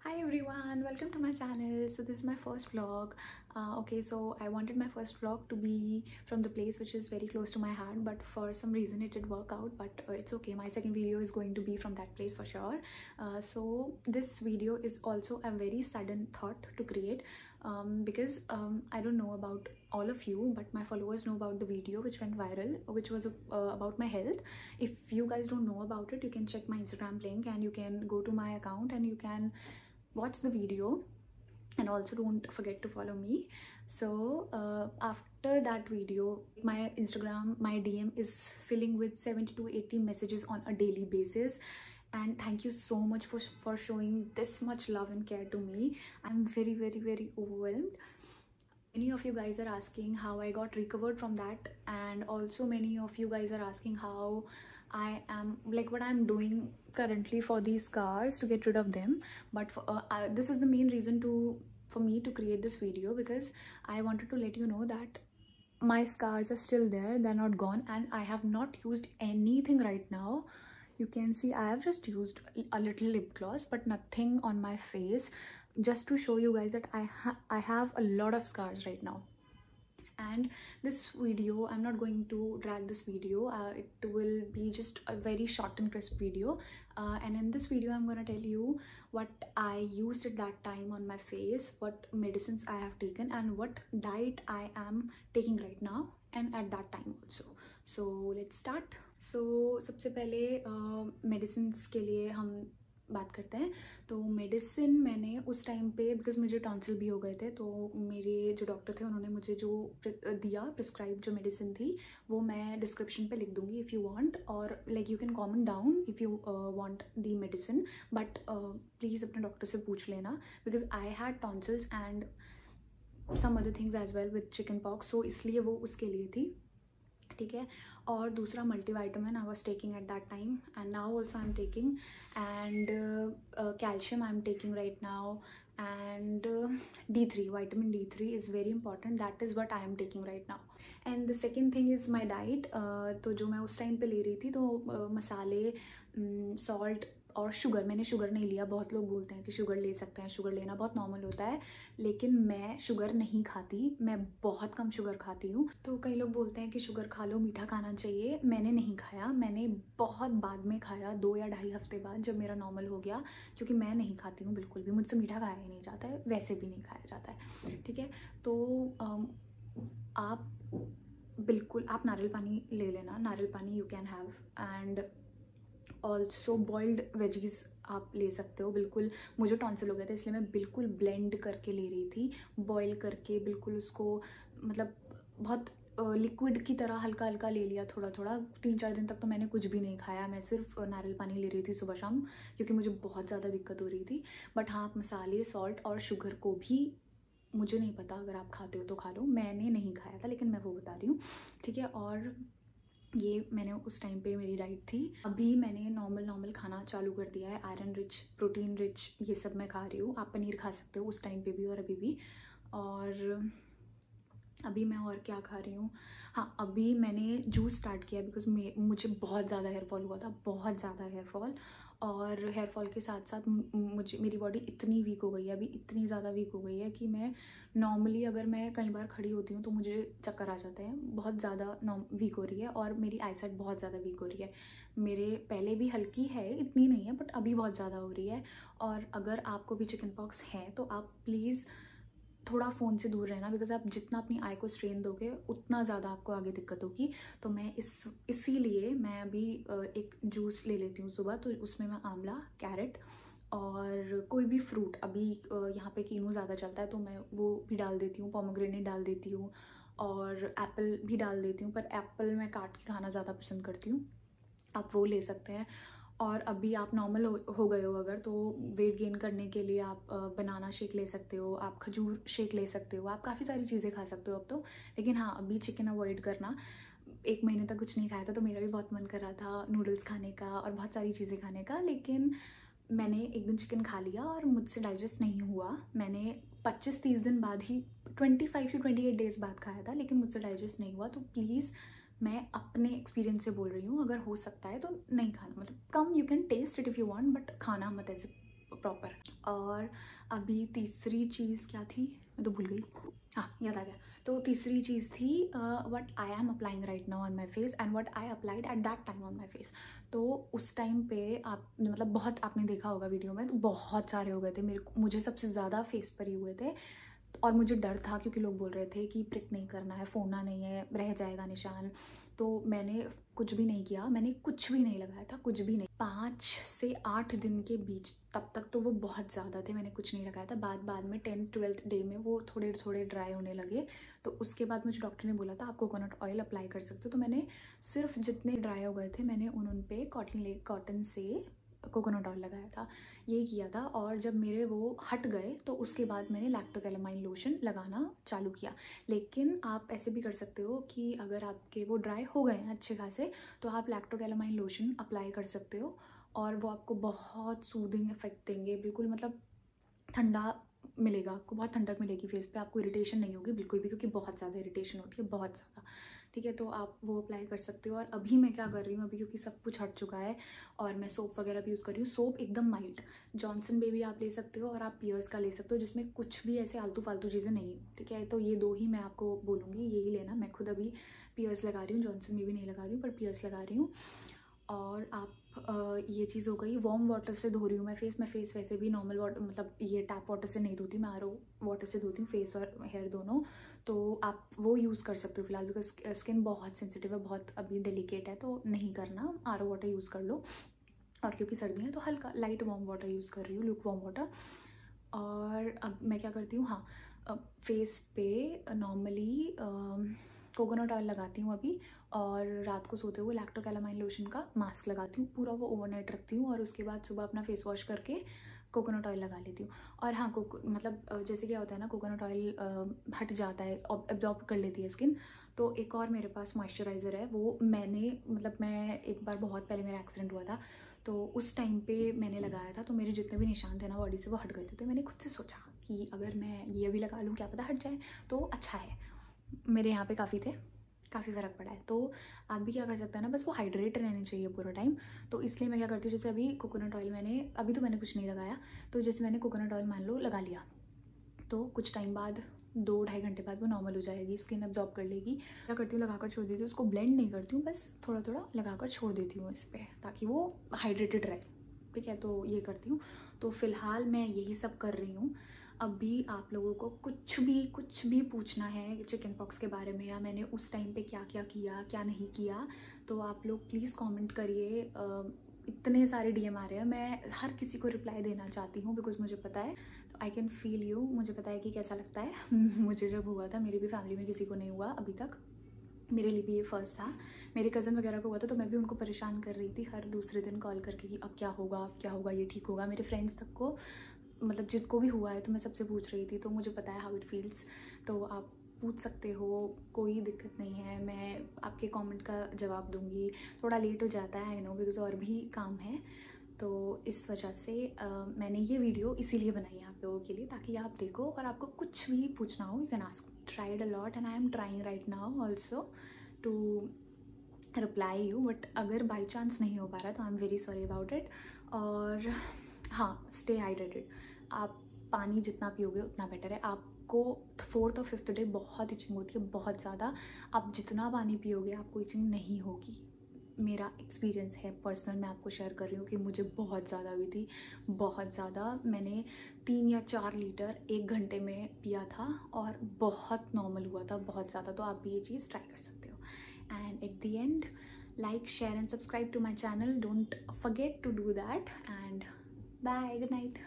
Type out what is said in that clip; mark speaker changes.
Speaker 1: Hi everyone, welcome to my channel. So this is my first vlog. Okay, so I wanted my first vlog to be from the place which is very close to my heart, but for some reason it didn't work out, but it's okay. My second video is going to be from that place for sure. So this video is also a very sudden thought to create because I don't know about all of you, but my followers know about the video which went viral, which was about my health. If you guys don't know about it, you can check my Instagram link and you can go to my account and you can watch the video, and also don't forget to follow me. So after that video, my Instagram, my DM is filling with 70 to 80 messages on a daily basis, and thank you so much for showing this much love and care to me. I'm very overwhelmed. Many of you guys are asking how I got recovered from that, and also many of you guys are asking how I am, like what I'm doing currently for these scars to get rid of them. But this is the main reason for me to create this video, because I wanted to let you know that my scars are still there, they're not gone, and I have not used anything right now. You can see I have just used a little lip gloss, but nothing on my face, just to show you guys that I have a lot of scars right now. And this video, I'm not going to drag this video, it will be just a very short and crisp video, and in this video I'm going to tell you what I used at that time on my face, what medicines I have taken, and what diet I am taking right now and at that time also. So let's start. So सबसे पहले medicines के लिए हम बात करते हैं. तो medicine मैंने उस टाइम पे, बिकॉज मुझे टॉन्सिल भी हो गए थे, तो मेरे जो डॉक्टर थे उन्होंने मुझे जो दिया प्रिस्क्राइब जो मेडिसिन थी वो मैं डिस्क्रिप्शन पे लिख दूंगी इफ़ यू वांट, और like you can comment down if you want the medicine, but please अपने डॉक्टर से पूछ लेना, because I had tonsils and some other things as well with chicken pox, so इसलिए वो उसके लिए थी. ठीक है. और दूसरा multivitamin I was taking at that time, and now also I am taking, and calcium I am taking right now, and D3, vitamin D3 is very important, that is what I am taking right now. And the second thing is my diet. तो जो मैं उस time पे ले रही थी, तो मसाले, सॉल्ट और शुगर, मैंने शुगर नहीं लिया. बहुत लोग बोलते हैं कि शुगर ले सकते हैं, शुगर लेना बहुत नॉर्मल होता है, लेकिन मैं शुगर नहीं खाती, मैं बहुत कम शुगर खाती हूँ. तो कई लोग बोलते हैं कि शुगर खा लो, मीठा खाना चाहिए. मैंने नहीं खाया, मैंने बहुत बाद में खाया, 2 या ढाई हफ्ते बाद, जब मेरा नॉर्मल हो गया, क्योंकि मैं नहीं खाती हूँ बिल्कुल भी, मुझसे मीठा खाया ही नहीं जाता है, वैसे भी नहीं खाया जाता है. ठीक है. तो आप बिल्कुल आप नारियल पानी ले लेना, नारियल पानी you can have, and also boiled veggies आप ले सकते हो. बिल्कुल, मुझे टॉन्सिल हो गया था इसलिए मैं बिल्कुल ब्लेंड करके ले रही थी, बॉईल करके बिल्कुल उसको, मतलब बहुत लिक्विड की तरह हल्का हल्का ले लिया, थोड़ा थोड़ा. 3-4 दिन तक तो मैंने कुछ भी नहीं खाया, मैं सिर्फ नारियल पानी ले रही थी सुबह शाम, क्योंकि मुझे बहुत ज़्यादा दिक्कत हो रही थी. बट हाँ, आप मसाले, सॉल्ट और शुगर को भी, मुझे नहीं पता, अगर आप खाते हो तो खा लो, मैंने नहीं खाया था, लेकिन मैं वो बता रही हूँ. ठीक है. और ये मैंने उस टाइम पे मेरी डाइट थी. अभी मैंने नॉर्मल खाना चालू कर दिया है, आयरन रिच, प्रोटीन रिच, ये सब मैं खा रही हूँ. आप पनीर खा सकते हो उस टाइम पे भी और अभी भी. और अभी मैं और क्या खा रही हूँ, हाँ, अभी मैंने जूस स्टार्ट किया, बिकॉज मुझे बहुत ज़्यादा हेयर फॉल हुआ था, बहुत ज़्यादा हेयर फॉल. और हेयर फॉल के साथ साथ मुझे, मेरी बॉडी इतनी वीक हो गई है अभी, इतनी ज़्यादा वीक हो गई है कि मैं नॉर्मली, अगर मैं कई बार खड़ी होती हूँ तो मुझे चक्कर आ जाते हैं. बहुत ज़्यादा वीक हो रही है, और मेरी आईसाइट बहुत ज़्यादा वीक हो रही है. मेरे पहले भी हल्की है, इतनी नहीं है, बट अभी बहुत ज़्यादा हो रही है. और अगर आपको भी चिकन पॉक्स है तो आप प्लीज़ थोड़ा फ़ोन से दूर रहना, बिकॉज आप जितना अपनी आई को स्ट्रेन दोगे उतना ज़्यादा आपको आगे दिक्कत होगी. तो मैं इसीलिए मैं अभी एक जूस ले लेती हूँ सुबह, तो उसमें मैं आंवला, कैरेट और कोई भी फ्रूट, अभी यहाँ पे कीनू ज़्यादा चलता है तो मैं वो भी डाल देती हूँ, पोमोग्रेनेट डाल देती हूँ, और एप्पल भी डाल देती हूँ, पर एप्पल मैं काट के खाना ज़्यादा पसंद करती हूँ, आप वो ले सकते हैं. और अभी आप नॉर्मल हो गए हो अगर, तो वेट गेन करने के लिए आप बनाना शेक ले सकते हो, आप खजूर शेक ले सकते हो, आप काफ़ी सारी चीज़ें खा सकते हो अब तो. लेकिन हाँ, अभी चिकन अवॉइड करना. 1 महीने तक कुछ नहीं खाया था तो मेरा भी बहुत मन कर रहा था नूडल्स खाने का और बहुत सारी चीज़ें खाने का, लेकिन मैंने एक दिन चिकन खा लिया और मुझसे डाइजेस्ट नहीं हुआ. मैंने 25-30 दिन बाद ही, 25 to 28 डेज़ बाद खाया था, लेकिन मुझसे डाइजेस्ट नहीं हुआ. तो प्लीज़, मैं अपने एक्सपीरियंस से बोल रही हूँ, अगर हो सकता है तो नहीं खाना, मतलब कम, you can taste it if you want, but खाना मत ऐसे प्रॉपर। और अभी तीसरी चीज़ क्या थी, मैं तो भूल गई, हाँ याद आ गया। तो तीसरी चीज़ थी what I am applying right now on my face and what I applied at that time on my face. तो उस टाइम पे आप मतलब बहुत आपने देखा होगा वीडियो में, तो बहुत सारे हो गए थे मुझे सबसे ज़्यादा फेस पर ही हुए थे। और मुझे डर था क्योंकि लोग बोल रहे थे कि प्रिक नहीं करना है, फोड़ना नहीं है, रह जाएगा निशान। तो मैंने कुछ भी नहीं किया, मैंने कुछ भी नहीं लगाया था, कुछ भी नहीं। 5 से 8 दिन के बीच, तब तक तो वो बहुत ज़्यादा थे, मैंने कुछ नहीं लगाया था। बाद में 10th-12th डे में वो थोड़े थोड़े ड्राई होने लगे। तो उसके बाद मुझे डॉक्टर ने बोला था आप कोकोनट ऑयल अप्लाई कर सकते हो। तो मैंने सिर्फ जितने ड्राई हो गए थे मैंने उन पे कॉटन से कोकोनट ऑयल लगाया था, ये किया था। और जब मेरे वो हट गए तो उसके बाद मैंने लैक्टोकैलामाइन लोशन लगाना चालू किया। लेकिन आप ऐसे भी कर सकते हो कि अगर आपके वो ड्राई हो गए हैं अच्छे खासे, तो आप लैक्टोकैलामाइन लोशन अप्लाई कर सकते हो और वो आपको बहुत सूदिंग इफेक्ट देंगे, बिल्कुल मतलब ठंडा मिलेगा आपको, बहुत ठंडक मिलेगी फेस पे, आपको इरिटेशन नहीं होगी बिल्कुल भी, क्योंकि बहुत ज़्यादा इरिटेशन होती है, बहुत ज़्यादा। ठीक है, तो आप वो अप्लाई कर सकते हो। और अभी मैं क्या कर रही हूँ, अभी क्योंकि सब कुछ हट चुका है और मैं सोप वगैरह भी यूज़ कर रही हूँ। सोप एकदम माइल्ड, जॉनसन बेबी आप ले सकते हो और आप पियर्स का ले सकते हो, जिसमें कुछ भी ऐसे आलतू फालतू चीज़ें नहीं हो। ठीक है, तो ये 2 ही मैं आपको बोलूँगी, यही लेना। मैं खुद अभी पियर्स लगा रही हूँ, जॉनसन बेबी नहीं लगा रही हूँ, पर पियर्स लगा रही हूँ। और आप ये चीज़ हो गई। वार्म वाटर से धो रही हूँ मैं फेस वैसे भी नॉर्मल वाटर, मतलब ये टैप वाटर से नहीं धोती मैं, आरओ वाटर से धोती हूँ फेस और हेयर दोनों। तो आप वो यूज़ कर सकते हो फिलहाल, बिकॉज स्किन बहुत सेंसिटिव है, बहुत अभी डेलिकेट है, तो नहीं करना, आरओ वाटर यूज़ कर लो। और क्योंकि सर्दी है तो हल्का लाइट वार्म वाटर यूज़ कर रही हूँ, लुक वार्म वाटर। और अब मैं क्या करती हूँ, हाँ फेस पे नॉर्मली कोकोनट ऑयल लगाती हूँ अभी, और रात को सोते हुए लैक्टोकैलामाइन लोशन का मास्क लगाती हूँ, पूरा वो ओवरनाइट रखती हूँ और उसके बाद सुबह अपना फेस वॉश करके कोकोनट ऑयल लगा लेती हूँ। और हाँ मतलब जैसे क्या होता है ना, कोकोनट ऑयल हट जाता है, एब्जॉर्ब कर लेती है स्किन। तो एक और मेरे पास मॉइस्चराइज़र है, वो मैंने मतलब मैं एक बार बहुत पहले मेरा एक्सीडेंट हुआ था, तो उस टाइम पे मैंने लगाया था, तो मेरे जितने भी निशान थे ना बॉडी से वो हट गए थे। तो मैंने खुद से सोचा कि अगर मैं ये अभी लगा लूँ क्या पता हट जाए, तो अच्छा है। मेरे यहाँ पे काफ़ी थे, काफ़ी फ़र्क पड़ा है। तो आप भी क्या कर सकते हैं ना, बस वो हाइड्रेट रहने चाहिए पूरा टाइम। तो इसलिए मैं क्या करती हूँ, जैसे अभी कोकोनट ऑयल मैंने, अभी तो मैंने कुछ नहीं लगाया, तो जैसे मैंने कोकोनट ऑयल मान लो लगा लिया, तो कुछ टाइम बाद 2-2.5 घंटे बाद वो नॉर्मल हो जाएगी, स्किन अब्जॉर्ब कर लेगी। क्या करती हूँ, लगाकर छोड़ देती हूँ, उसको ब्लेंड नहीं करती हूँ, बस थोड़ा थोड़ा लगाकर छोड़ देती हूँ इस पर, ताकि वो हाइड्रेटेड रहे। ठीक है, तो ये करती हूँ। तो फिलहाल मैं यही सब कर रही हूँ। अभी आप लोगों को कुछ भी पूछना है चिकन पॉक्स के बारे में, या मैंने उस टाइम पे क्या क्या किया क्या नहीं किया, तो आप लोग प्लीज़ कमेंट करिए। इतने सारे डीएम आ रहे हैं, मैं हर किसी को रिप्लाई देना चाहती हूँ, बिकॉज मुझे पता है, तो आई कैन फील यू, मुझे पता है कि कैसा लगता है। मुझे जब हुआ था, मेरी भी फैमिली में किसी को नहीं हुआ अभी तक, मेरे लिए भी ये फर्स्ट था। मेरे कज़न वगैरह को हुआ था, तो मैं भी उनको परेशान कर रही थी हर दूसरे दिन कॉल करके कि अब क्या होगा, अब क्या होगा, ये ठीक होगा। मेरे फ्रेंड्स तक को, मतलब जिनको भी हुआ है, तो मैं सबसे पूछ रही थी, तो मुझे पता है हाउ इट फील्स। तो आप पूछ सकते हो, कोई दिक्कत नहीं है, मैं आपके कमेंट का जवाब दूंगी। थोड़ा लेट हो जाता है आई नो, बिकॉज और भी काम है, तो इस वजह से मैंने ये वीडियो इसीलिए बनाई है आप लोगों के लिए, ताकि आप देखो और आपको कुछ भी पूछना हो, you can ask. Tried a lot and I am trying right now also to reply you, but अगर बाई चांस नहीं हो पा रहा तो I am very sorry about it. और हाँ, स्टे हाइड्रेटेड। आप पानी जितना पियोगे उतना बेटर है। आपको 4th और 5th डे बहुत इचिंग होती है, बहुत ज़्यादा। आप जितना पानी पियोगे आपको इचिंग नहीं होगी। मेरा एक्सपीरियंस है पर्सनल, मैं आपको शेयर कर रही हूँ कि मुझे बहुत ज़्यादा हुई थी, बहुत ज़्यादा। मैंने 3 या 4 लीटर 1 घंटे में पिया था और बहुत नॉर्मल हुआ था, बहुत ज़्यादा। तो आप भी ये चीज़ ट्राई कर सकते हो। And at the end, like, share and subscribe to my channel. Don't forget to do that, and bye, good night.